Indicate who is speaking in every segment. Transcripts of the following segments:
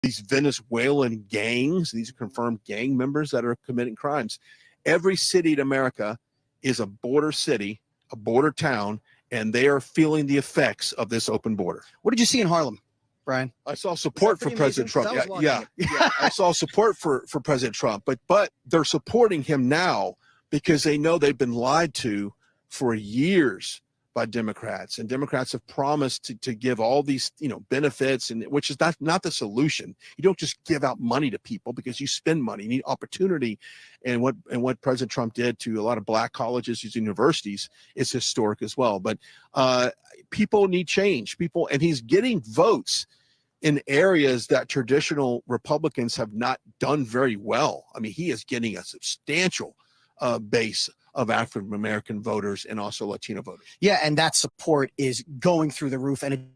Speaker 1: these Venezuelan gangs. These are confirmed gang members that are committing crimes. Every city in America is a border city, a border town, and they are feeling the effects of this open border.
Speaker 2: What did you see in Harlem, Brian?
Speaker 1: I saw support for President Trump. Yeah. I saw support for President Trump, but they're supporting him now because they know they've been lied to for years by Democrats, and Democrats have promised to give all these, benefits, and which is not the solution. You don't just give out money to people because you spend money. You need opportunity, and what President Trump did to a lot of black colleges, these universities, is historic as well. But people need change. And he's getting votes in areas that traditional Republicans have not done very well. I mean, he is getting a substantial base of African-American voters and also Latino voters.
Speaker 2: Yeah, and that support is going through the roof, and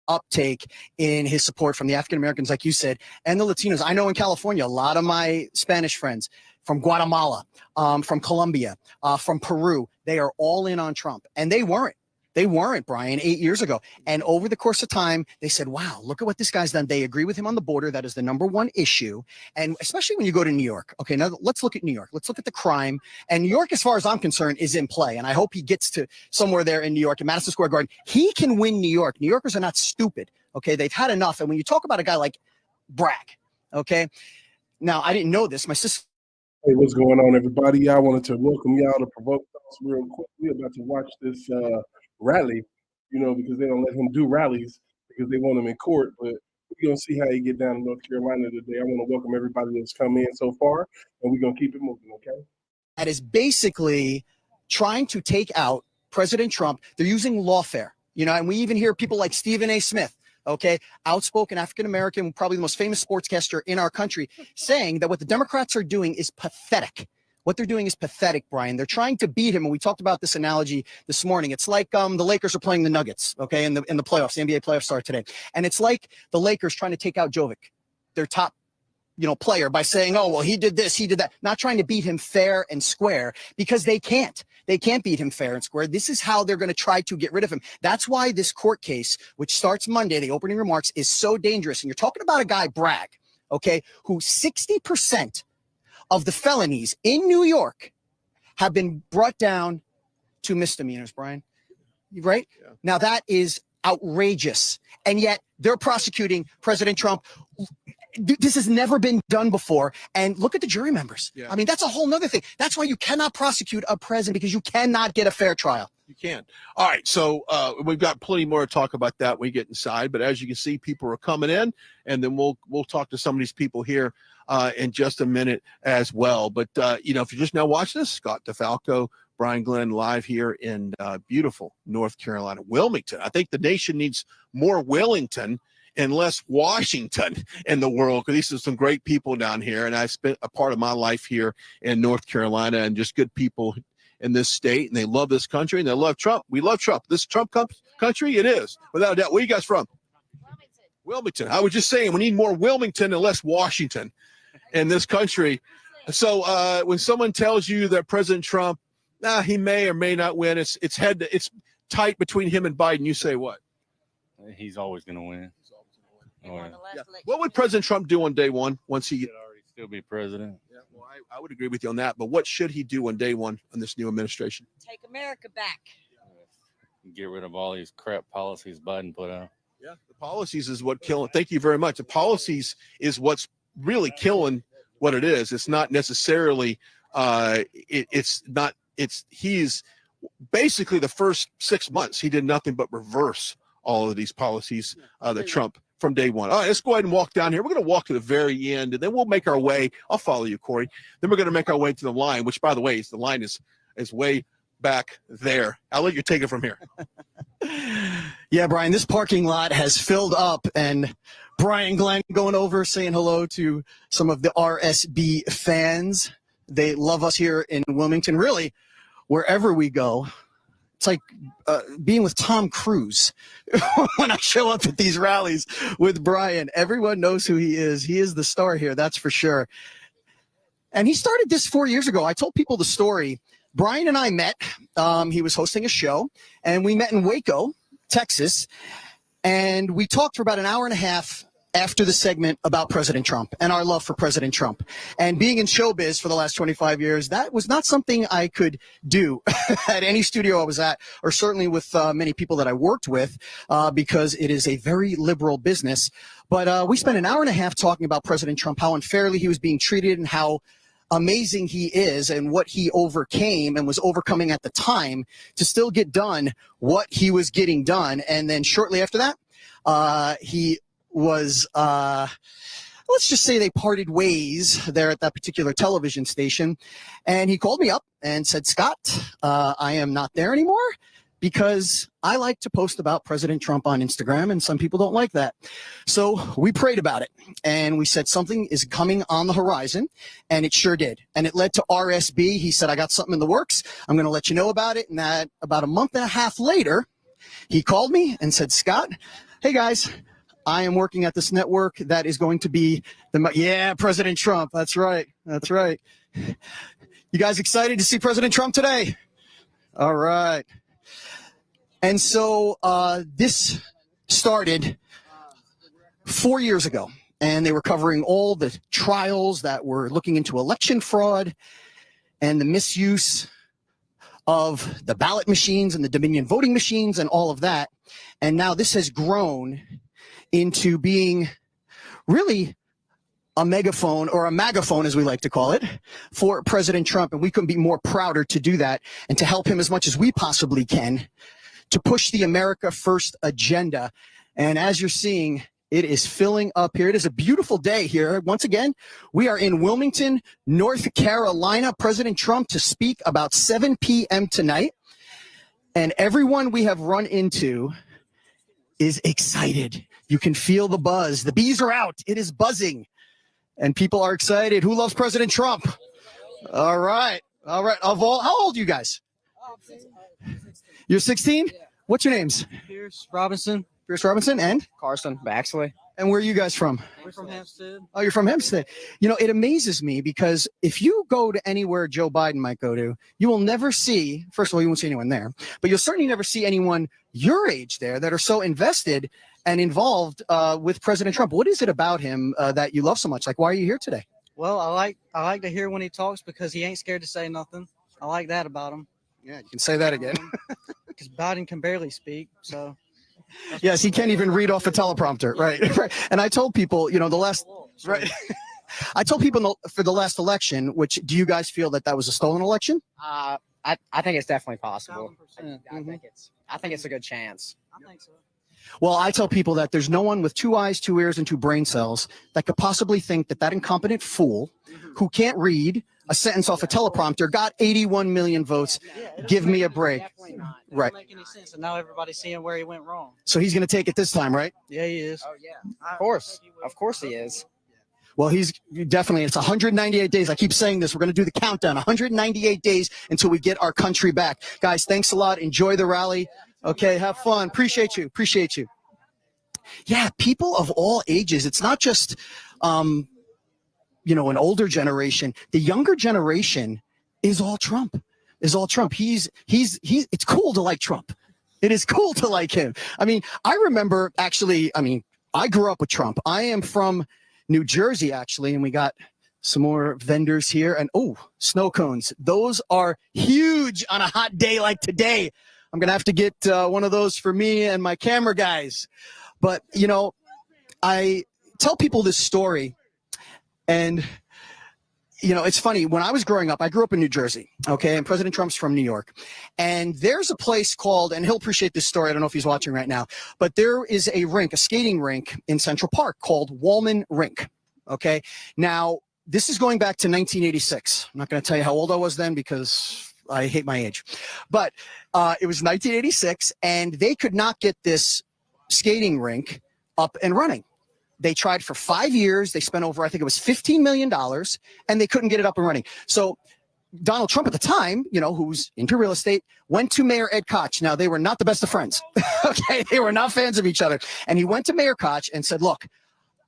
Speaker 2: uptake in his support from the African-Americans, like you said, and the Latinos. I know in California, a lot of my Spanish friends from Guatemala, from Colombia, from Peru, they are all in on Trump, and they weren't. They weren't, Brian, 8 years ago. And over the course of time, they said, wow, look at what this guy's done. They agree with him on the border. That is the #1 issue. And especially when you go to New York. Okay, now let's look at New York. Let's look at the crime. And New York, as far as I'm concerned, is in play. And I hope he gets to somewhere there in New York, in Madison Square Garden. He can win New York. New Yorkers are not stupid. Okay, they've had enough. And when you talk about a guy like Bragg, okay, now I didn't know this. My sister.
Speaker 3: Hey, what's going on, everybody? I wanted to welcome y'all to Provoke Thoughts real quick. We're about to watch this rally, because they don't let him do rallies because they want him in court. But we're going to see how he get down in North Carolina today. I want to welcome everybody that's come in so far, and we're going to keep it moving, okay?
Speaker 2: That is basically trying to take out President Trump. They're using lawfare, and we even hear people like Stephen A. Smith, okay, outspoken African-American, probably the most famous sportscaster in our country, saying that what the Democrats are doing is pathetic. What they're doing is pathetic, Brian. They're trying to beat him, and we talked about this analogy this morning. It's like the Lakers are playing the Nuggets, okay, in the playoffs. The NBA playoffs start today, and it's like the Lakers trying to take out Jovic, their top, player, by saying, "Oh, well, he did this, he did that." Not trying to beat him fair and square, because they can't. They can't beat him fair and square. This is how they're going to try to get rid of him. That's why this court case, which starts Monday, the opening remarks, is so dangerous. And you're talking about a guy, Bragg, okay, who 60% of the felonies in New York have been brought down to misdemeanors, Brian, right? Yeah. Now that is outrageous. And yet they're prosecuting President Trump. This has never been done before. And look at the jury members. Yeah. I mean, that's a whole nother thing. That's why you cannot prosecute a president, because you cannot get a fair trial.
Speaker 1: You can. All right. So we've got plenty more to talk about that when we get inside. But as you can see, people are coming in, and then we'll talk to some of these people here in just a minute as well. But, if you're just now watching this, Scott DeFalco, Brian Glenn, live here in beautiful North Carolina, Wilmington. I think the nation needs more Wellington and less Washington in the world, because these are some great people down here. And I spent a part of my life here in North Carolina, and just good people in this state, and they love this country, and they love Trump. We love Trump. This Trump country, it is, without a doubt. Where are you guys from? Wilmington. I was just saying, we need more Wilmington and less Washington in this country. So when someone tells you that President Trump, he may or may not win, it's tight between him and Biden, you say what?
Speaker 4: He's always going to win.
Speaker 1: Yeah. What would President Trump do on day one once he
Speaker 4: should already still be president?
Speaker 1: Yeah, well, I would agree with you on that. But what should he do on day one on this new administration?
Speaker 5: Take America back.
Speaker 4: Get rid of all these crap policies Biden put out.
Speaker 1: Yeah, the policies is what killing. Thank you very much. The policies is what's really killing what it is. It's not necessarily. He's basically the first 6 months he did nothing but reverse all of these policies that Trump from day one. All right, let's go ahead and walk down here. We're going to walk to the very end, and then we'll make our way. I'll follow you, Corey. Then we're going to make our way to the line, which, by the way, the line is way back there. I'll let you take it from here.
Speaker 2: Yeah, Brian, this parking lot has filled up, and Brian Glenn going over saying hello to some of the RSB fans. They love us here in Wilmington. Really, wherever we go, it's like being with Tom Cruise when I show up at these rallies with Brian. Everyone knows who he is. He is the star here, that's for sure. And he started this 4 years ago. I told people the story. Brian and I met. He was hosting a show, and we met in Waco, Texas. And we talked for about an hour and a half after the segment about President Trump and our love for President Trump. And being in showbiz for the last 25 years, that was not something I could do at any studio I was at, or certainly with many people that I worked with, because it is a very liberal business. But we spent an hour and a half talking about President Trump, how unfairly he was being treated and how amazing he is and what he overcame and was overcoming at the time to still get done what he was getting done. And then shortly after that, he was, let's just say they parted ways there at that particular television station. And he called me up and said, Scott, I am not there anymore because I like to post about President Trump on Instagram, and some people don't like that. So we prayed about it, and we said something is coming on the horizon, and it sure did. And it led to RSB. He said, I got something in the works. I'm going to let you know about it. And that about a month and a half later, he called me and said, Scott, hey guys, I am working at this network that is going to be President Trump. That's right. That's right. You guys excited to see President Trump today? All right. And so this started 4 years ago, and they were covering all the trials that were looking into election fraud and the misuse of the ballot machines and the Dominion voting machines and all of that. And now this has grown into being really a megaphone, or a magaphone as we like to call it, for President Trump. And we couldn't be more prouder to do that and to help him as much as we possibly can to push the America First agenda. And as you're seeing, it is filling up here. It is a beautiful day here. Once again, we are in Wilmington, North Carolina. President Trump to speak about 7 p.m. tonight. And everyone we have run into is excited. You can feel the buzz. The bees are out. It is buzzing. And people are excited. Who loves President Trump? All right. All right. How old are you guys? You're 16? What's your names?
Speaker 5: Pierce Robinson.
Speaker 2: Pierce Robinson and?
Speaker 5: Carson Baxley.
Speaker 2: And where are you guys from?
Speaker 5: We're from Hempstead.
Speaker 2: Oh, you're from Hempstead. You know, it amazes me because if you go to anywhere Joe Biden might go to, you will never see, first of all, you won't see anyone there, but you'll certainly never see anyone your age there that are so invested and involved with President Trump. What is it about him that you love so much? Like, why are you here today?
Speaker 5: Well, I like to hear when he talks because he ain't scared to say nothing. I like that about him.
Speaker 2: Yeah, you can say that again.
Speaker 5: Because Biden can barely speak, so.
Speaker 2: Yes, he can't even read off a teleprompter, right? Right. And I told people, you know, right. I told people for the last election, which do you guys feel that was a stolen election?
Speaker 6: I think it's definitely possible.
Speaker 2: Mm-hmm.
Speaker 6: I think it's a good chance.
Speaker 5: I think so.
Speaker 2: Well, I tell people that there's no one with 2 eyes, 2 ears, and 2 brain cells that could possibly think that incompetent fool who can't read a sentence off a teleprompter got 81 million votes. Give me a break. Right.
Speaker 5: Doesn't make any sense, and now everybody's seeing where he went wrong.
Speaker 2: So he's going to take it this time, right?
Speaker 5: Yeah, he is.
Speaker 6: Oh yeah, of course he is.
Speaker 2: Well, he's definitely, it's 198 days. I keep saying this. We're going to do the countdown. 198 days until we get our country back. Guys, thanks a lot. Enjoy the rally. Okay, have fun. Appreciate you. Appreciate you. Yeah, people of all ages. It's not just, you know, an older generation. The younger generation is all Trump. Is all Trump. He's. It's cool to like Trump. It is cool to like him. I mean, I remember actually. I mean, I grew up with Trump. I am from New Jersey, actually, and we got some more vendors here. And snow cones. Those are huge on a hot day like today. I'm going to have to get one of those for me and my camera guys. But, you know, I tell people this story, and, you know, it's funny. When I was growing up, I grew up in New Jersey, okay, and President Trump's from New York. And there's a place called, and he'll appreciate this story, I don't know if he's watching right now, but there is a skating rink in Central Park called Wallman Rink, okay? Now, this is going back to 1986. I'm not going to tell you how old I was then because I hate my age. But it was 1986, and they could not get this skating rink up and running. They tried for 5 years. They spent over, I think it was $15 million, and they couldn't get it up and running. So Donald Trump at the time, you know, who's into real estate, went to Mayor Ed Koch. Now, they were not the best of friends. Okay, they were not fans of each other. And he went to Mayor Koch and said, look,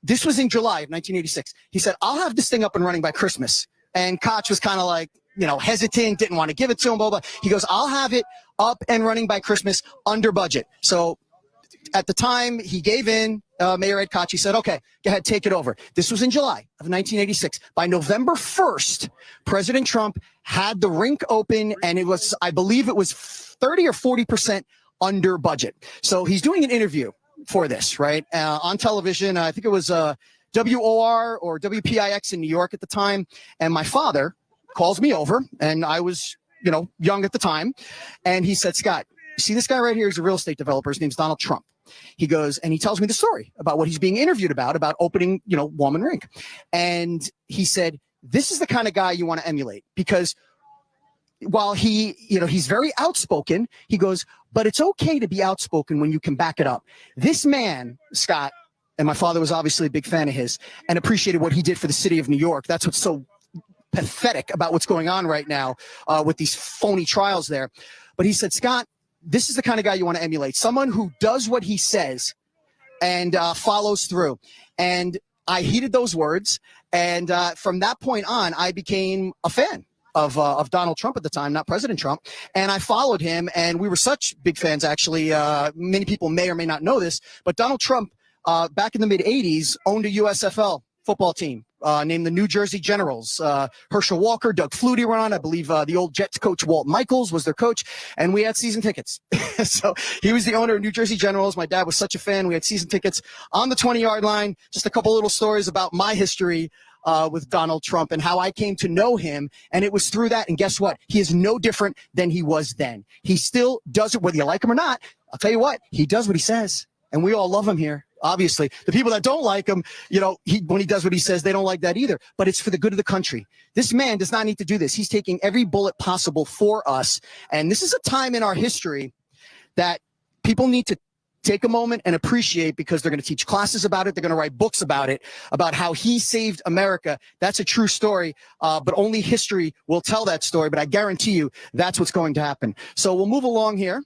Speaker 2: this was in July of 1986. He said, I'll have this thing up and running by Christmas. And Koch was kind of like, you know, hesitant, didn't want to give it to him, blah, blah. He goes, I'll have it up and running by Christmas under budget. So at the time, he gave in. Mayor Ed Koch, he said, okay, go ahead, take it over. This was in July of 1986. By November 1st, President Trump had the rink open, and it was, I believe it was 30 or 40% under budget. So he's doing an interview for this, right, on television. I think it was WOR or WPIX in New York at the time. And my father calls me over, and I was, young at the time. And he said, Scott, you see this guy right here? He's a real estate developer. His name's Donald Trump. He goes, and he tells me the story about what he's being interviewed about opening, Woman Rink. And he said, this is the kind of guy you want to emulate, because while he, he's very outspoken, he goes, but it's okay to be outspoken when you can back it up. This man, Scott, and my father was obviously a big fan of his and appreciated what he did for the city of New York. That's what's so pathetic about what's going on right now with these phony trials there. But he said, Scott, this is the kind of guy you want to emulate, someone who does what he says and follows through. And I heeded those words. And from that point on, I became a fan of Donald Trump at the time, not President Trump. And I followed him, and we were such big fans, actually. Many people may or may not know this, but Donald Trump, back in the mid-'80s, owned a USFL football team named the New Jersey Generals. Herschel Walker, Doug Flutie were on. I believe the old Jets coach Walt Michaels was their coach, and we had season tickets. So he was the owner of New Jersey Generals. My dad was such a fan. We had season tickets on the 20-yard line. Just a couple little stories about my history with Donald Trump and how I came to know him. And it was through that. And guess what? He is no different than he was then. He still does it, whether you like him or not. I'll tell you what, he does what he says. And we all love him here. Obviously, the people that don't like him, when he does what he says, they don't like that either. But it's for the good of the country. This man does not need to do this. He's taking every bullet possible for us. And this is a time in our history that people need to take a moment and appreciate, because they're going to teach classes about it. They're going to write books about it, about how he saved America. That's a true story, but only history will tell that story. But I guarantee you that's what's going to happen. So we'll move along here.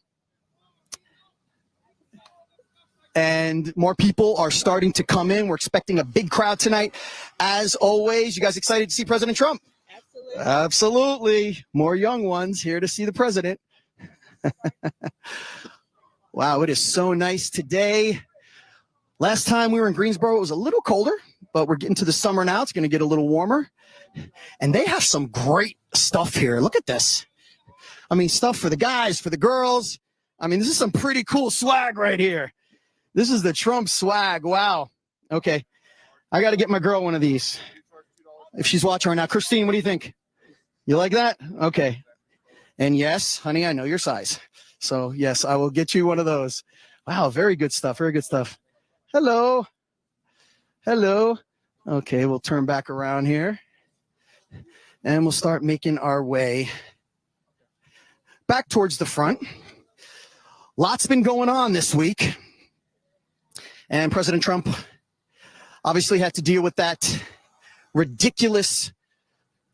Speaker 2: And more people are starting to come in. We're expecting a big crowd tonight. As always, you guys excited to see President Trump? Absolutely. Absolutely. More young ones here to see the president. Wow, it is so nice today. Last time we were in Greensboro, it was a little colder, but we're getting to the summer now. It's going to get a little warmer. And they have some great stuff here. Look at this. I mean, stuff for the guys, for the girls. I mean, this is some pretty cool swag right here. This is the Trump swag. Wow. Okay. I got to get my girl one of these. If she's watching right now. Christine, what do you think? You like that? Okay. And yes, honey, I know your size. So yes, I will get you one of those. Wow. Very good stuff. Very good stuff. Hello. Hello. Okay. We'll turn back around here and we'll start making our way back towards the front. Lots been going on this week. And President Trump obviously had to deal with that ridiculous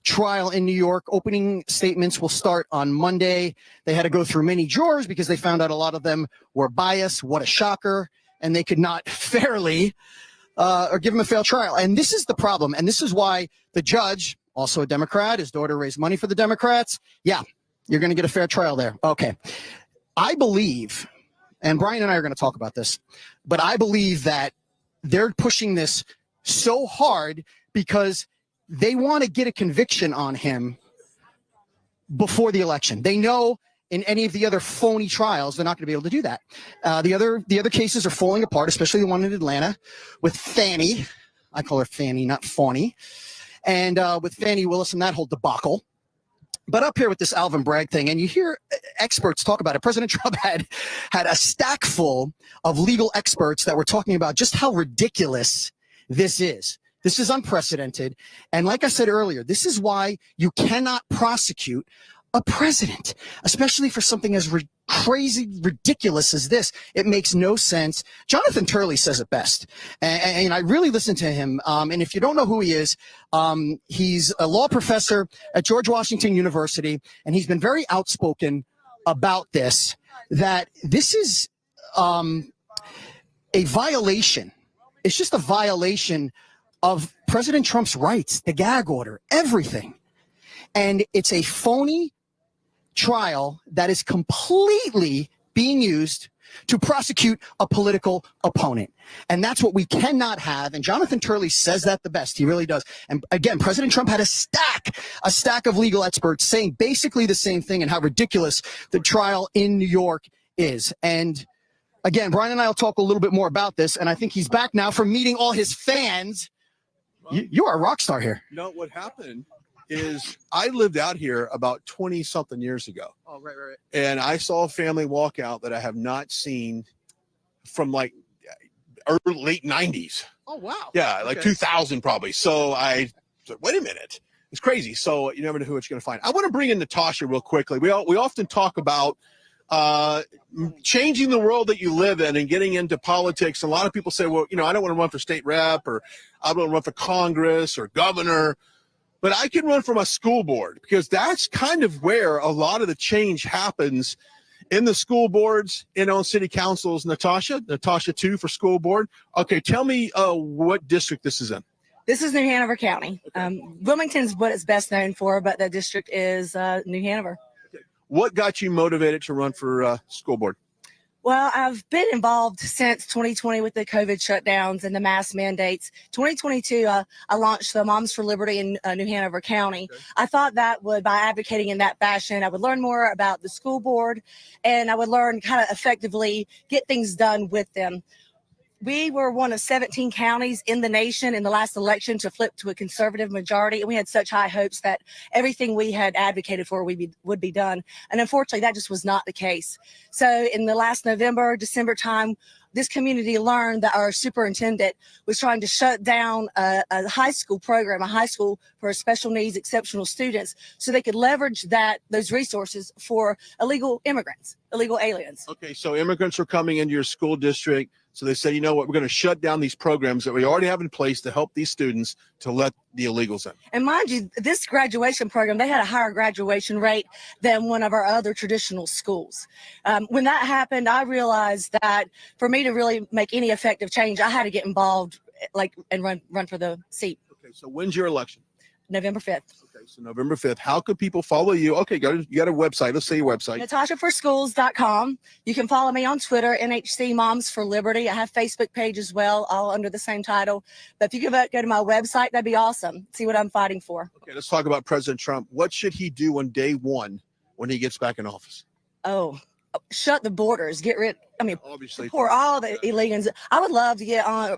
Speaker 2: trial in New York. Opening statements will start on Monday. They had to go through many jurors because they found out a lot of them were biased. What a shocker. And they could not fairly or give him a fair trial. And this is the problem. And this is why the judge, also a Democrat, his daughter raised money for the Democrats. Yeah, you're going to get a fair trial there. Okay. I believe, and Brian and I are going to talk about this, but I believe that they're pushing this so hard because they want to get a conviction on him before the election. They know in any of the other phony trials, they're not going to be able to do that. The other cases are falling apart, especially the one in Atlanta with Fannie. I call her Fannie, not Fawny. And with Fannie Willis and that whole debacle. But up here with this Alvin Bragg thing, and you hear experts talk about it. President Trump had a stack full of legal experts that were talking about just how ridiculous this is. This is unprecedented. And like I said earlier, this is why you cannot prosecute a president, especially for something as crazy, ridiculous as this. It makes no sense. Jonathan Turley says it best. And I really listen to him. And if you don't know who he is, he's a law professor at George Washington University, and he's been very outspoken about this, that this is a violation. It's just a violation of President Trump's rights, the gag order, everything. And it's a phony trial that is completely being used to prosecute a political opponent. And that's what we cannot have. And Jonathan Turley says that the best. He really does. And again, President Trump had a stack of legal experts saying basically the same thing and how ridiculous the trial in New York is. And again, Brian and I will talk a little bit more about this. And I think he's back now from meeting all his fans. You are a rock star here.
Speaker 1: You know, what happened is I lived out here about 20 something years ago.
Speaker 2: Oh, right.
Speaker 1: And I saw a family walk out that I have not seen from like early, late 90s.
Speaker 2: Oh, wow.
Speaker 1: Yeah, like 2000 probably. So I said, wait a minute. It's crazy. So you never know who it's going to find. I want to bring in Natasha real quickly. We often talk about changing the world that you live in and getting into politics. A lot of people say, well, you know, I don't want to run for state rep, or I don't want to run for Congress or governor, but I can run for my school board, because that's kind of where a lot of the change happens in the school boards, in city councils. Natasha 2 for school board. Okay, tell me what district this is in.
Speaker 7: This is New Hanover County. Wilmington's what it's best known for, but the district is New Hanover.
Speaker 1: Okay. What got you motivated to run for school board?
Speaker 7: Well, I've been involved since 2020 with the COVID shutdowns and the mask mandates. 2022, I launched the Moms for Liberty in New Hanover County.
Speaker 1: Okay.
Speaker 7: I thought that by advocating in that fashion, I would learn more about the school board, and I would learn kind of effectively get things done with them. We were one of 17 counties in the nation in the last election to flip to a conservative majority, and we had such high hopes that everything we had advocated for would be done. And unfortunately, that just was not the case. So in the last November, December time, this community learned that our superintendent was trying to shut down a high school program, a high school for special needs, exceptional students, so they could leverage those resources for illegal immigrants, illegal aliens.
Speaker 1: Okay, so immigrants are coming into your school district. So they said, you know what, we're going to shut down these programs that we already have in place to help these students to let the illegals in.
Speaker 7: And mind you, this graduation program, they had a higher graduation rate than one of our other traditional schools. When that happened, I realized that for me to really make any effective change, I had to get involved and run for the seat.
Speaker 1: Okay, so when's your election?
Speaker 7: November 5th.
Speaker 1: Okay, so November 5th. How could people follow you? Okay, you got a website. Let's say your website.
Speaker 7: NatashaForSchools.com. You can follow me on Twitter, NHC Moms for Liberty. I have a Facebook page as well, all under the same title. But if you could go to my website, that'd be awesome. See what I'm fighting for.
Speaker 1: Okay, let's talk about President Trump. What should he do on day one when he gets back in office?
Speaker 7: Oh, shut the borders.
Speaker 1: Obviously,
Speaker 7: for all the illegals. I would love to get on,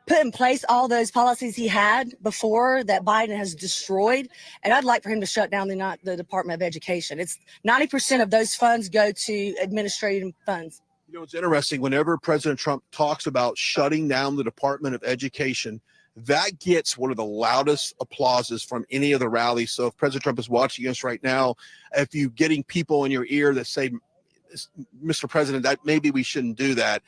Speaker 7: put in place all those policies he had before that Biden has destroyed. And I'd like for him to shut down the Department of Education. It's 90% of those funds go to administrative funds.
Speaker 1: You know, it's interesting. Whenever President Trump talks about shutting down the Department of Education, that gets one of the loudest applauses from any of the rallies. So if President Trump is watching us right now, if you're getting people in your ear that say, Mr. President, that maybe we shouldn't do that,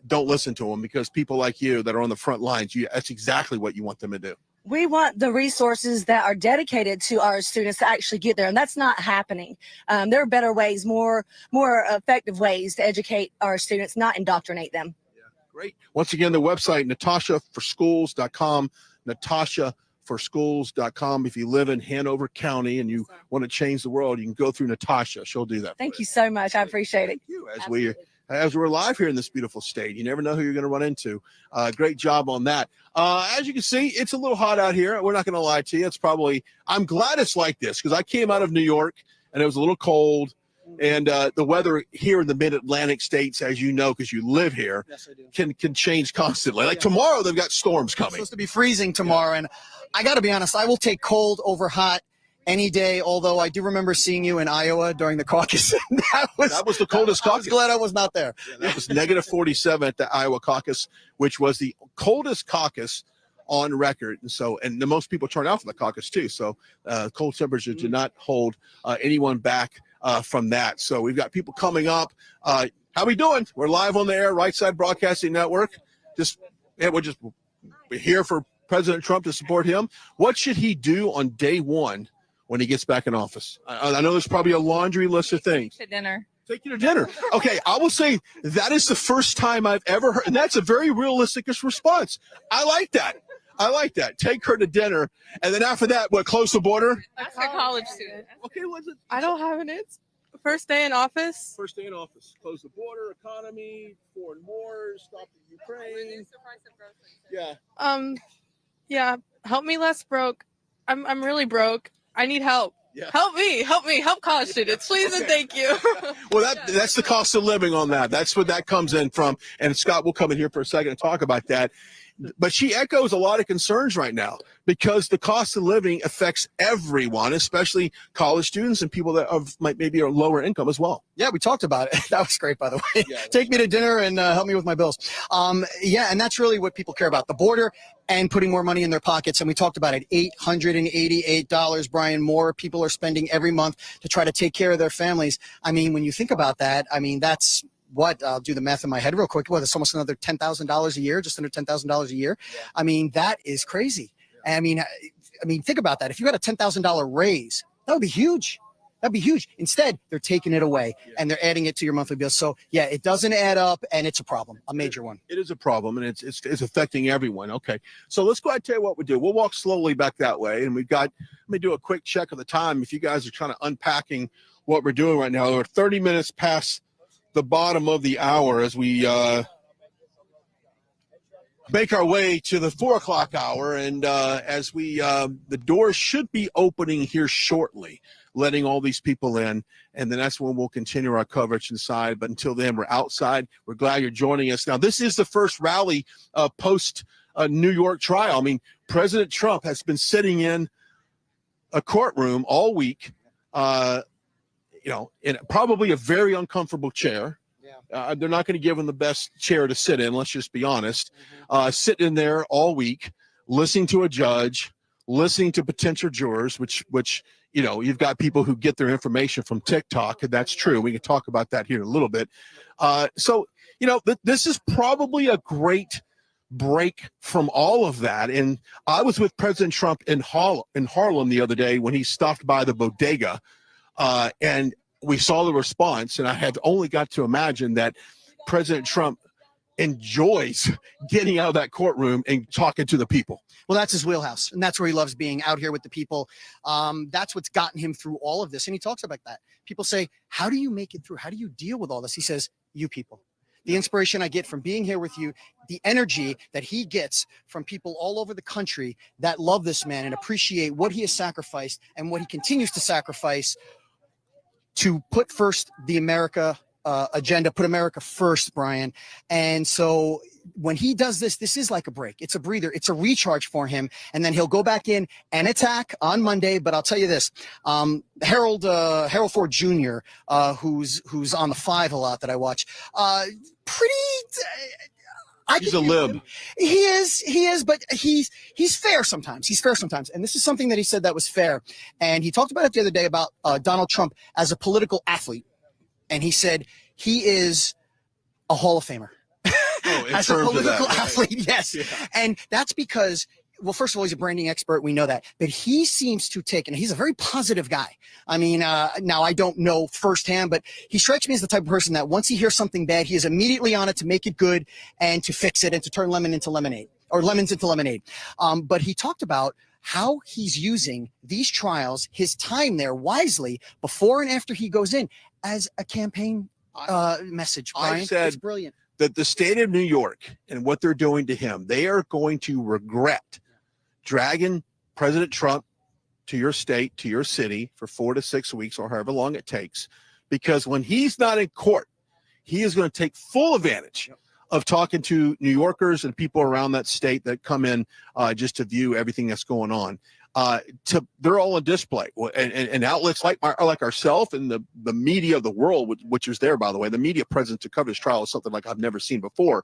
Speaker 1: don't listen to them, because people like you that are on the front lines, that's exactly what you want them to do.
Speaker 7: We want the resources that are dedicated to our students to actually get there, and that's not happening. There are better ways, more effective ways to educate our students, not indoctrinate them.
Speaker 1: Yeah, great. Once again, the website, NatashaForSchools.com, NatashaForSchools.com. If you live in Hanover County and you want to change the world, you can go through Natasha. She'll do that.
Speaker 7: Thank you so much. I appreciate it.
Speaker 1: Thank you. As we're live here in this beautiful state, you never know who you're going to run into. Great job on that. As you can see, it's a little hot out here. We're not going to lie to you. I'm glad it's like this, because I came out of New York and it was a little cold. And the weather here in the mid-Atlantic states, as you know, because you live here,
Speaker 2: Yes, I do.
Speaker 1: can change constantly. Like tomorrow, they've got storms
Speaker 2: It's
Speaker 1: coming.
Speaker 2: supposed to be freezing tomorrow. And I got to be honest, I will take cold over hot any day, although I do remember seeing you in Iowa during the caucus.
Speaker 1: That was the coldest
Speaker 2: I
Speaker 1: caucus.
Speaker 2: was glad I was not there.
Speaker 1: Yeah, that was negative 47 at the Iowa caucus, which was the coldest caucus on record. And the most people turned out for the caucus too. So cold temperatures did not hold anyone back from that. So we've got people coming up. How we doing? We're live on the air, Right Side Broadcasting Network. We're here for President Trump to support him. What should he do on day one when he gets back in office? I know there's probably a laundry list of things.
Speaker 8: To dinner.
Speaker 1: Take you to dinner. Okay, I will say that is the first time I've ever heard, and that's a very realistic response. I like that. Take her to dinner, and then after that, close the border?
Speaker 8: That's a college student.
Speaker 1: Okay, was it?
Speaker 8: I don't have an answer. First day in office.
Speaker 1: First day in office. Close the border, economy, foreign wars, stop the Ukraine. Yeah.
Speaker 8: Yeah. Help me less broke. I'm really broke. I need help.
Speaker 1: Yeah.
Speaker 8: Help me, help college students, please and thank you.
Speaker 1: Well, that's the cost of living on that. That's what that comes in from. And Scott will come in here for a second and talk about that. But she echoes a lot of concerns right now because the cost of living affects everyone, especially college students and people that might maybe are lower income as well.
Speaker 2: Yeah, we talked about it. That was great, by the way.
Speaker 1: Yeah,
Speaker 2: Take me to dinner and help me with my bills. Yeah, and that's really what people care about, the border and putting more money in their pockets. And we talked about it, $888, Brian, more people are spending every month to try to take care of their families. I mean, when you think about that, I mean, that's what, I'll do the math in my head real quick. What, it's almost another $10,000 a year, just under $10,000 a year. Yeah. I mean, that is crazy. Yeah. I mean, think about that. If you got a $10,000 raise, that would be huge. That'd be huge. Instead, they're taking it away and they're adding it to your monthly bill. So yeah, it doesn't add up and it's a problem, a major one.
Speaker 1: It is a problem and it's affecting everyone. Okay. So let's go ahead and tell you what we do. We'll walk slowly back that way. And let me do a quick check of the time. If you guys are kind of unpacking what we're doing right now, we're 30 minutes past the bottom of the hour as we make our way to the 4 o'clock hour. And as we, the doors should be opening here shortly, letting all these people in. And then that's when we'll continue our coverage inside. But until then, we're outside. We're glad you're joining us. Now, this is the first rally post New York trial. I mean, President Trump has been sitting in a courtroom all week, in probably a very uncomfortable chair. Yeah. They're not going to give him the best chair to sit in, let's just be honest. Sitting in there all week, listening to a judge, listening to potential jurors, which you've got people who get their information from TikTok, and that's true. We can talk about that here in a little bit. So this is probably a great break from all of that. And I was with President Trump in Harlem the other day when he stopped by the bodega, and we saw the response, and I have only got to imagine that President Trump enjoys getting out of that courtroom and talking to the people.
Speaker 2: Well, that's his wheelhouse, and that's where he loves being out here with the people. That's what's gotten him through all of this, and he talks about that. People say, how do you make it through? How do you deal with all this? He says, you people. The inspiration I get from being here with you, the energy that he gets from people all over the country that love this man and appreciate what he has sacrificed and what he continues to sacrifice to put first the America agenda, put America first, Brian. And so when he does this, this is like a break. It's a breather. It's a recharge for him. And then he'll go back in and attack on Monday. But I'll tell you this, Harold Ford Jr., who's on the 5 a lot that I watch,
Speaker 1: He's a lib.
Speaker 2: He is, but he's fair sometimes. He's fair sometimes. And this is something that he said that was fair. And he talked about it the other day about Donald Trump as a political athlete. And he said he is a Hall of Famer.
Speaker 1: Oh,
Speaker 2: as a political athlete, yes. Yeah. And that's because, well, first of all, he's a branding expert. We know that. But he seems to take, and he's a very positive guy. I mean, now I don't know firsthand, but he strikes me as the type of person that once he hears something bad, he is immediately on it to make it good and to fix it and to turn lemon into lemonade, or lemons into lemonade. But he talked about how he's using these trials, his time there wisely before and after he goes in as a campaign message. Brian,
Speaker 1: I said
Speaker 2: it's brilliant.
Speaker 1: That the state of New York and what they're doing to him, they are going to regret dragging President Trump to your state, to your city for 4 to 6 weeks or however long it takes, because when he's not in court, he is going to take full advantage of talking to New Yorkers and people around that state that come in just to view everything that's going on. They're all on display, and outlets like ourselves and the media of the world, which is there, by the way, the media present to cover this trial is something like I've never seen before.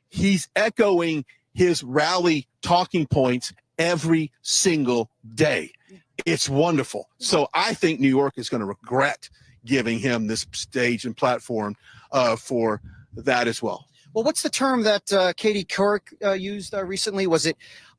Speaker 1: He's echoing his rally talking points every single day. It's wonderful. So I think New York is going to regret giving him this stage and platform for that as well.
Speaker 2: Well, what's the term that Katie Couric used recently? Was it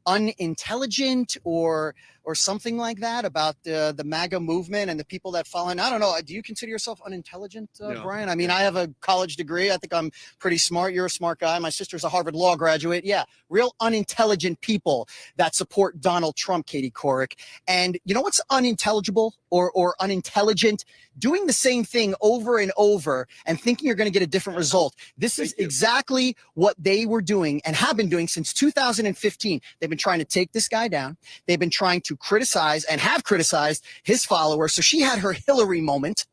Speaker 2: unintelligent or something like that about the MAGA movement and the people that follow? And I don't know. Do you consider yourself unintelligent,
Speaker 1: No.
Speaker 2: Brian? I mean, I have a college degree. I think I'm pretty smart. You're a smart guy. My sister's a Harvard Law graduate. Yeah, real unintelligent people that support Donald Trump, Katie Couric. And you know what's unintelligible or unintelligent? Doing the same thing over and over and thinking you're going to get a different result. This is exactly what they were doing and have been doing since 2015. They've been trying to take this guy down. They've been trying to criticize and have criticized his followers. So she had her Hillary moment.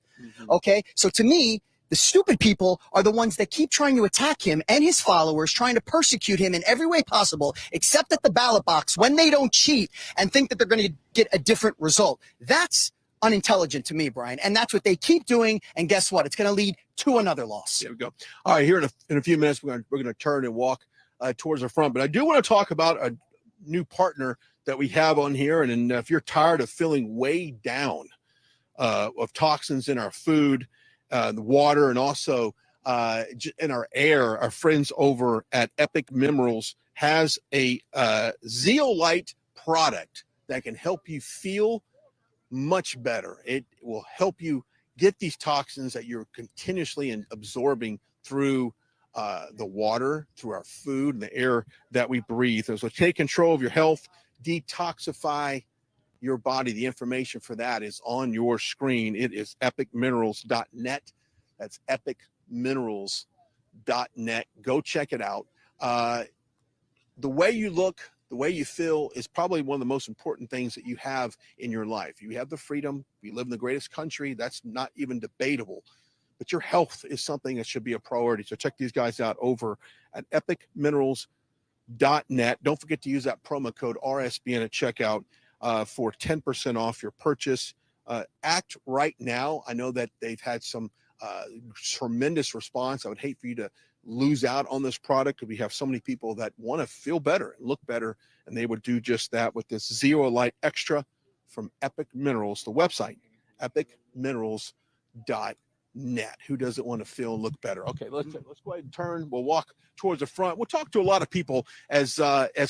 Speaker 2: Okay. So to me, the stupid people are the ones that keep trying to attack him and his followers, trying to persecute him in every way possible, except at the ballot box when they don't cheat and think that they're going to get a different result. That's unintelligent to me, Brian. And that's what they keep doing. And guess what? It's going to lead to another loss.
Speaker 1: There we go. All right, here in a few minutes, we're going to turn and walk towards the front. But I do want to talk about a new partner that we have on here. And if you're tired of feeling weighed down of toxins in our food, the water, and also in our air, our friends over at Epic Minerals has a zeolite product that can help you feel much better. It will help you get these toxins that you're continuously absorbing through the water, through our food, and the air that we breathe. So take control of your health, detoxify your body. The information for that is on your screen. It is epicminerals.net. That's epicminerals.net. Go check it out. The way you look, the way you feel is probably one of the most important things that you have in your life. You have the freedom. We live in the greatest country. That's not even debatable. But your health is something that should be a priority. So check these guys out over at epicminerals.net. Don't forget to use that promo code RSBN at checkout for 10% off your purchase. Act right now. I know that they've had some tremendous response. I would hate for you to lose out on this product because we have so many people that want to feel better and look better, and they would do just that with this Zeolite Extra from Epic Minerals. The website, epicminerals.net. Who doesn't want to feel and look better? Okay, let's go ahead and turn. We'll walk towards the front. We'll talk to a lot of people as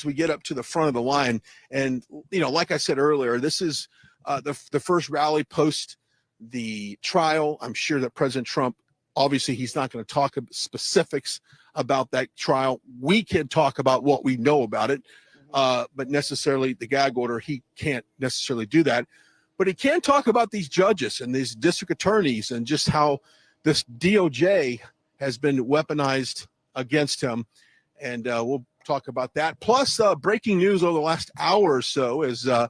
Speaker 1: we get up to the front of the line. And like I said earlier, this is the first rally post the trial. I'm sure that President Trump, obviously, he's not going to talk specifics about that trial. We can talk about what we know about it, but necessarily the gag order, he can't necessarily do that. But he can talk about these judges and these district attorneys and just how this DOJ has been weaponized against him. And we'll talk about that. Plus, breaking news over the last hour or so is the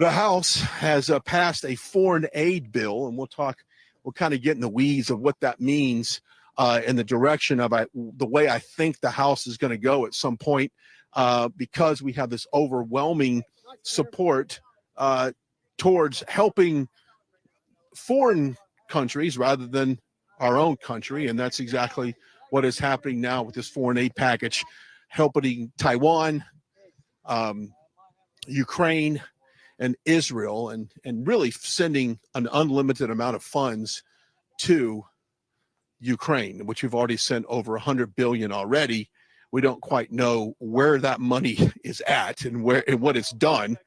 Speaker 1: House has passed a foreign aid bill, and we'll kind of get in the weeds of what that means in the direction of the way I think the House is going to go at some point, because we have this overwhelming support towards helping foreign countries rather than our own country. And that's exactly what is happening now with this foreign aid package, helping Taiwan, Ukraine, and Israel, and really sending an unlimited amount of funds to Ukraine, which we've already sent over $100 billion already. We don't quite know where that money is at and what it's done.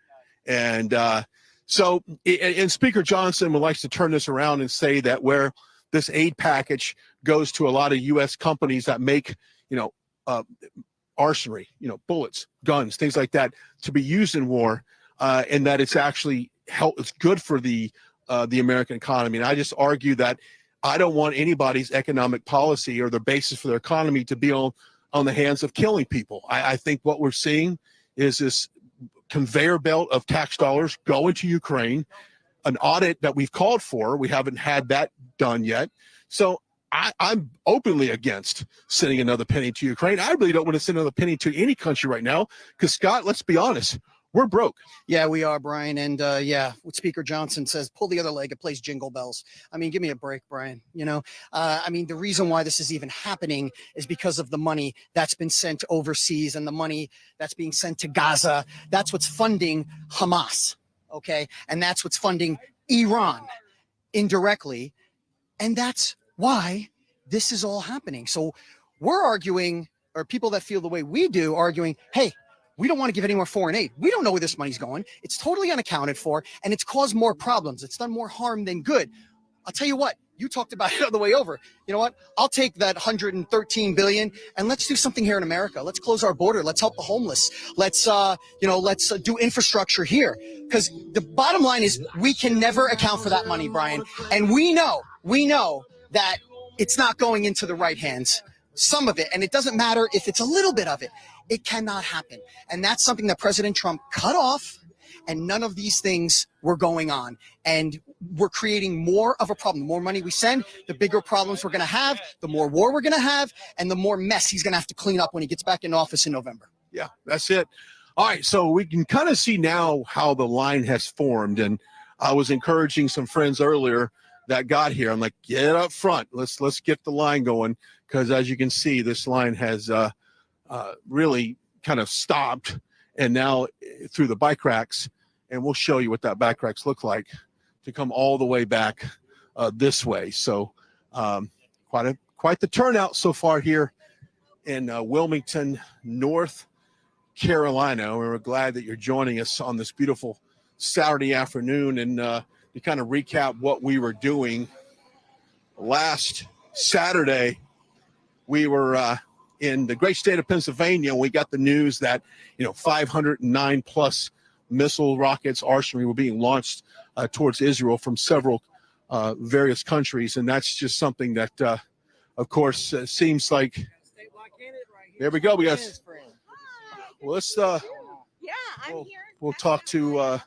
Speaker 1: And so Speaker Johnson would like to turn this around and say that where this aid package goes to a lot of U.S. companies that make, arsenal, bullets, guns, things like that to be used in war, and that it's actually it's good for the American economy. And I just argue that I don't want anybody's economic policy or the basis for their economy to be on the hands of killing people. I think what we're seeing is this conveyor belt of tax dollars going to Ukraine, an audit that we've called for. We haven't had that done yet. So I'm openly against sending another penny to Ukraine. I really don't want to send another penny to any country right now because, Scott, let's be honest, we're broke.
Speaker 2: Yeah, we are, Brian. And what Speaker Johnson says, pull the other leg, it plays jingle bells. I mean, give me a break, Brian. The reason why this is even happening is because of the money that's been sent overseas and the money that's being sent to Gaza. That's what's funding Hamas. Okay. And that's what's funding Iran indirectly. And that's why this is all happening. So we're arguing, or people that feel the way we do, arguing, hey, we don't want to give any more foreign aid. We don't know where this money's going. It's totally unaccounted for, and it's caused more problems. It's done more harm than good. I'll tell you what, you talked about it on the way over. You know what? I'll take that 113 billion and let's do something here in America. Let's close our border. Let's help the homeless. Let's do infrastructure here. Because the bottom line is we can never account for that money, Brian. And we know that it's not going into the right hands. Some of it, and it doesn't matter if it's a little bit of it, it cannot happen. And that's something that President Trump cut off, and none of these things were going on. And we're creating more of a problem. The more money we send, the bigger problems we're going to have, the more war we're going to have, and the more mess he's going to have to clean up when he gets back in office in November.
Speaker 1: Yeah, that's it. All right, so we can kind of see now how the line has formed. And I was encouraging some friends earlier that got here. I'm like, get up front. Let's get the line going, because as you can see, this line has really kind of stopped, and now through the bike racks, and we'll show you what that bike racks look like to come all the way back this way. So quite the turnout so far here in Wilmington, North Carolina. We're glad that you're joining us on this beautiful Saturday afternoon, and to kind of recap what we were doing last Saturday. We were in the great state of Pennsylvania, and we got the news that 509 plus missile rockets, artillery were being launched towards Israel from several various countries, and that's just something that, of course, seems like. There we go. We got. Well, let's. We'll talk to.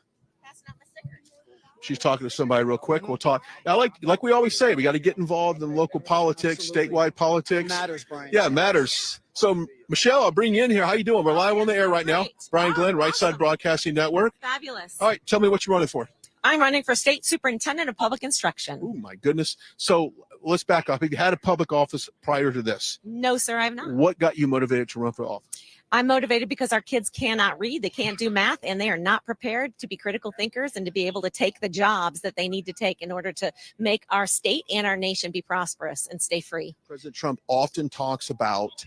Speaker 1: She's talking to somebody real quick. We'll talk. Now, like we always say, we got to get involved in local politics, statewide politics.
Speaker 2: It matters, Brian.
Speaker 1: Yeah, it matters. So, Michelle, I'll bring you in here. How you doing? We're live on the air right now. Brian Glenn, Right Side Broadcasting Network.
Speaker 9: Fabulous.
Speaker 1: All right, tell me what you're running for.
Speaker 9: I'm running for State Superintendent of Public Instruction.
Speaker 1: Oh, my goodness. So let's back up. Have you had a public office prior to this?
Speaker 9: No, sir, I have not.
Speaker 1: What got you motivated to run for office?
Speaker 9: I'm motivated because our kids cannot read, they can't do math, and they are not prepared to be critical thinkers and to be able to take the jobs that they need to take in order to make our state and our nation be prosperous and stay free.
Speaker 1: President Trump often talks about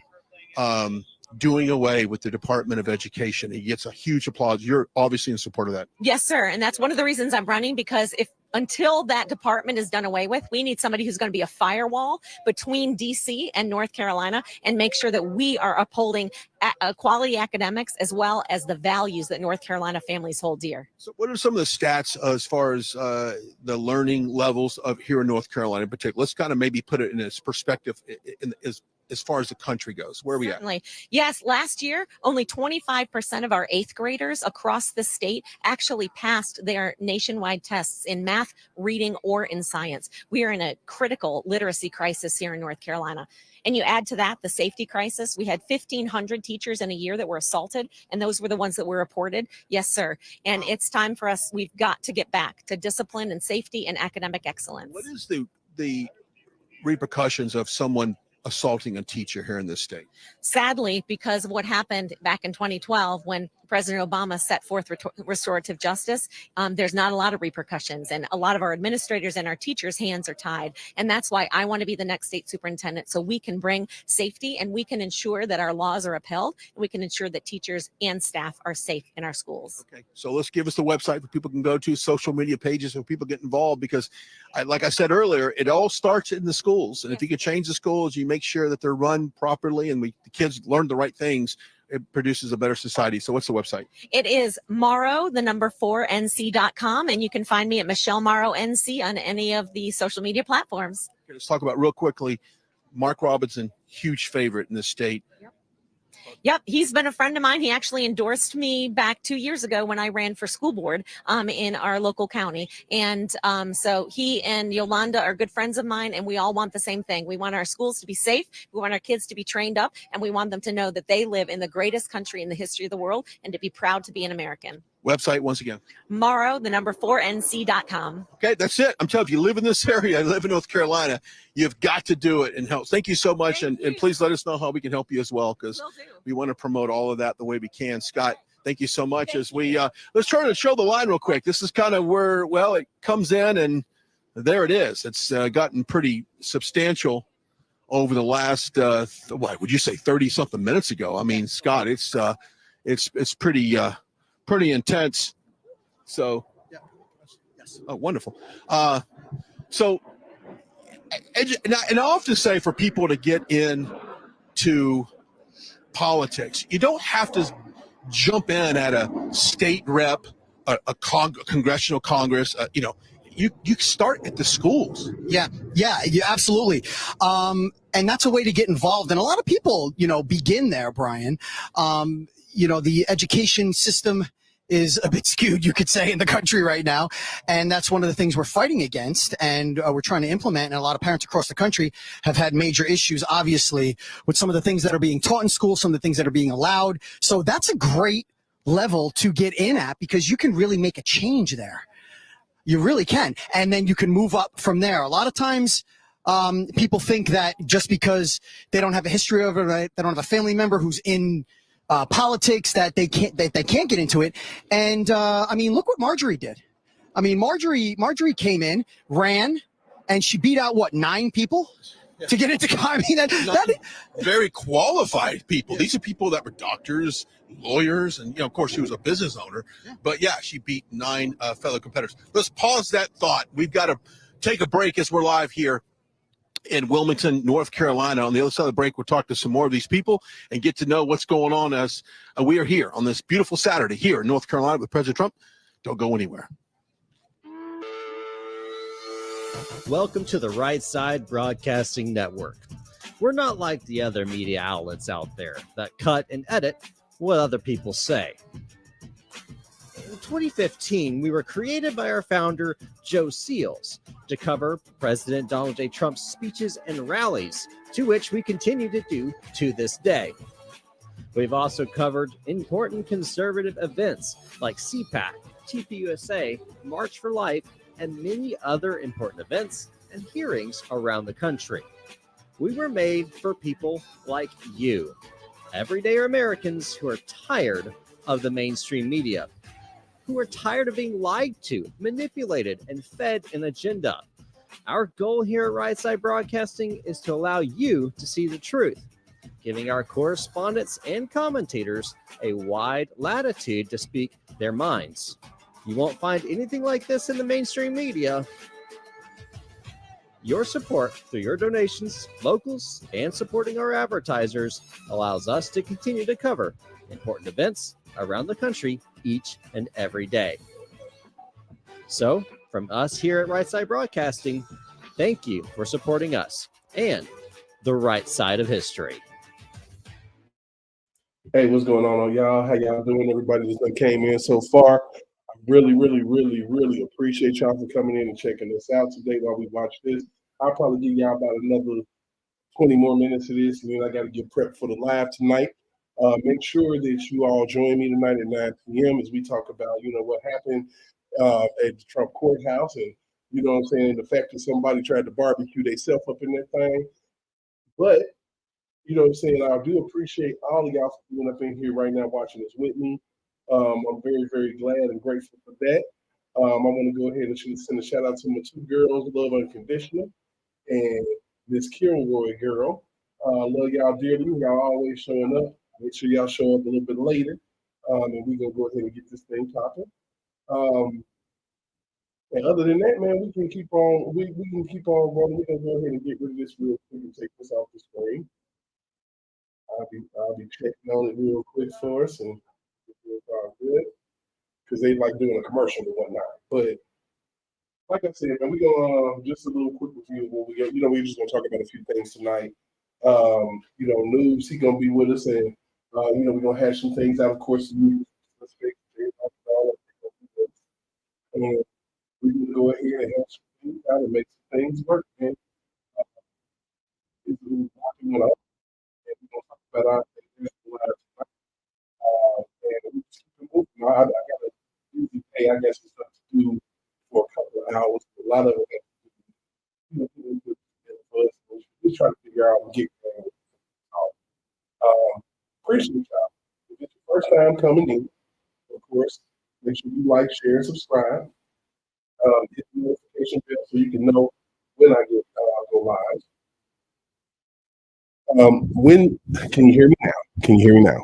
Speaker 1: doing away with the Department of Education. He gets a huge applause. You're obviously in support of that.
Speaker 9: Yes, sir. And that's one of the reasons I'm running, because until that department is done away with, we need somebody who's going to be a firewall between DC and North Carolina and make sure that we are upholding quality academics as well as the values that North Carolina families hold dear.
Speaker 1: So what are some of the stats as far as the learning levels of here in North Carolina in particular? Let's kind of maybe put it in its perspective as far as the country goes. Where are we at?
Speaker 9: Yes, last year, only 25% of our 8th graders across the state actually passed their nationwide tests in math, reading, or in science. We are in a critical literacy crisis here in North Carolina. And you add to that the safety crisis. We had 1,500 teachers in a year that were assaulted, and those were the ones that were reported. Yes, sir. And it's time for us. We've got to get back to discipline and safety and academic excellence.
Speaker 1: What is the repercussions of someone assaulting a teacher here in this state?
Speaker 9: Sadly, because of what happened back in 2012 when President Obama set forth restorative justice, there's not a lot of repercussions, and a lot of our administrators and our teachers' hands are tied. And that's why I want to be the next state superintendent, so we can bring safety and we can ensure that our laws are upheld, and we can ensure that teachers and staff are safe in our schools.
Speaker 1: Okay, so let's give us the website where people can go to, social media pages where people get involved, because like I said earlier, it all starts in the schools. And if you can change the schools, you make sure that they're run properly and the kids learn the right things, it produces a better society. So what's the website?
Speaker 9: It is morrow4nc.com, and you can find me at Michelle Morrow NC on any of the social media platforms.
Speaker 1: Okay, let's talk about real quickly, Mark Robinson, huge favorite in the state.
Speaker 9: Yep, he's been a friend of mine. He actually endorsed me back 2 years ago when I ran for school board in our local county. And so he and Yolanda are good friends of mine, and we all want the same thing. We want our schools to be safe. We want our kids to be trained up, and we want them to know that they live in the greatest country in the history of the world and to be proud to be an American.
Speaker 1: Website once again.
Speaker 9: Morrow4nc.com.
Speaker 1: Okay, that's it. I'm telling you, if you live in this area, live in North Carolina, you've got to do it and help. Thank you so much. And please let us know how we can help you as well, because we want to promote all of that the way we can. Scott, thank you so much. As we let's try to show the line real quick. This is kind of where, well, it comes in, and there it is. It's gotten pretty substantial over the last, what would you say, 30 something minutes ago. I mean, Scott, it's it's pretty intense. So,
Speaker 2: Yes.
Speaker 1: oh, wonderful. So, and I often say for people to get into politics, you don't have to jump in at a state rep, a congressional Congress. You start at the schools.
Speaker 2: Yeah, absolutely. And that's a way to get involved. And a lot of people, begin there, Brian. The education system is a bit skewed, you could say, in the country right now. And that's one of the things we're fighting against and we're trying to implement. And a lot of parents across the country have had major issues, obviously, with some of the things that are being taught in school, some of the things that are being allowed. So that's a great level to get in at because you can really make a change there. You really can. And then you can move up from there. A lot of times people think that just because they don't have a history of it, right, they don't have a family member who's in politics, that they can't get into it. And look what Marjorie did. Marjorie came in, ran, and she beat out, 9 people? To get into, that
Speaker 1: very qualified people. These are people that were doctors, lawyers, and of course she was a business owner. But yeah, she beat 9 fellow competitors. Let's pause that thought. We've got to take a break as we're live here in Wilmington, North Carolina. On the other side of the break, we'll talk to some more of these people and get to know what's going on as we are here on this beautiful Saturday here in North Carolina with President Trump. Don't go anywhere.
Speaker 10: Welcome to the Right Side Broadcasting Network. We're not like the other media outlets out there that cut and edit what other people say. In 2015, we were created by our founder, Joe Seals, to cover President Donald J. Trump's speeches and rallies, to which we continue to do to this day. We've also covered important conservative events like CPAC, TPUSA, March for Life, and many other important events and hearings around the country. We were made for people like you, everyday Americans who are tired of the mainstream media, who are tired of being lied to, manipulated, and fed an agenda. Our goal here at Right Side Broadcasting is to allow you to see the truth, giving our correspondents and commentators a wide latitude to speak their minds. You won't find anything like this in the mainstream media. Your support through your donations, locals, and supporting our advertisers allows us to continue to cover important events around the country each and every day. So, from us here at Right Side Broadcasting, thank you for supporting us and the right side of history.
Speaker 3: Hey, what's going on, y'all? How y'all doing? Everybody that came in so far. I really, really, really, really appreciate y'all for coming in and checking this out today while we watch this. I'll probably give y'all about another 20 more minutes of this, and then I got to get prepped for the live tonight. Make sure that you all join me tonight at 9 p.m. as we talk about, what happened at the Trump courthouse and, what I'm saying, the fact that somebody tried to barbecue themselves up in that thing. But, what I'm saying, I do appreciate all of y'all for being up in here right now watching this with me. I'm very, very glad and grateful for that. I want to go ahead and send a shout out to my 2 girls, Love Unconditional, and this Kilroy girl. Love y'all dearly. Y'all always showing up. Make sure y'all show up a little bit later. And we're going to go ahead and get this thing popping. And other than that, man, we can keep on. We can keep on running. We're going to go ahead and get rid of this real quick and take this off the screen. I'll be checking on it real quick for us, and it's all good because they like doing a commercial and whatnot. But like I said, man, we're gonna just a little quick review of what we got. We're just gonna talk about a few things tonight. News, he's gonna be with us, and we're gonna have some things out, of course. And we're gonna go ahead and have some things out and make some things work, man. It's been walking on. And we're gonna talk about our things tonight. And we just keep it moving. I got a busy day. I got some stuff to do for a couple of hours. A lot of it, we're trying to figure out and get going. Appreciate y'all. If it's your first time coming in, of course, make sure you like, share, and subscribe. Hit the notification bell so you can know when I get go live. When can you hear me now? Can you hear me now?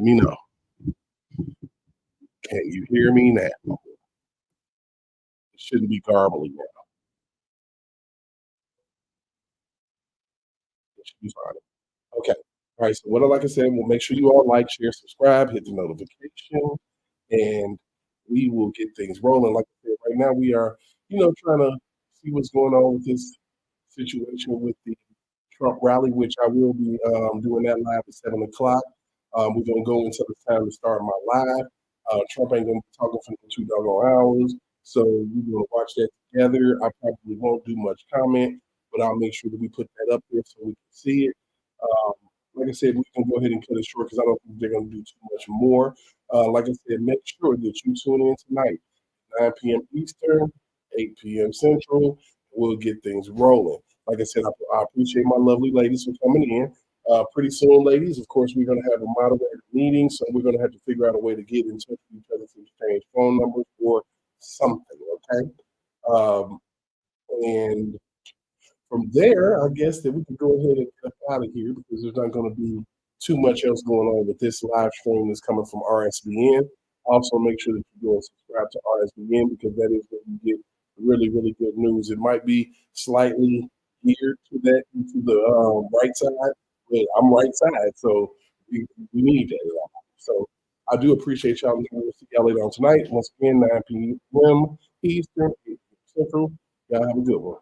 Speaker 3: Let me know. Can you hear me now? It shouldn't be garbling now. It should be fine. Okay. All right. So like I said, we'll make sure you all like, share, subscribe, hit the notification, and we will get things rolling. Like I said, right now we are, trying to see what's going on with this situation with the Trump rally, which I will be doing that live at 7 o'clock. We're gonna go until it's time to start my live. Trump ain't gonna be talking for 2 hours, so we're gonna watch that together. I probably won't do much comment, but I'll make sure that we put that up there so we can see it. Um, like I said, we can go ahead and cut it short because I don't think they're gonna do too much more. Like I said, make sure that you tune in tonight, 9 p.m. Eastern, 8 p.m. Central. We'll get things rolling. Like I said, I appreciate my lovely ladies for coming in. Pretty soon, ladies, of course, we're going to have a moderator meeting, so we're going to have to figure out a way to get in touch with each other to exchange phone numbers or something, okay? And from there, I guess that we can go ahead and get out of here because there's not going to be too much else going on with this live stream that's coming from RSBN. Also, make sure that you go and subscribe to RSBN because that is where you get really, really good news. It might be slightly geared to the right side, but I'm right side, so we need that. So I do appreciate y'all. We'll see y'all later on tonight. Once again, 9 p.m. Eastern, 8 p.m. Central. Y'all have a good one.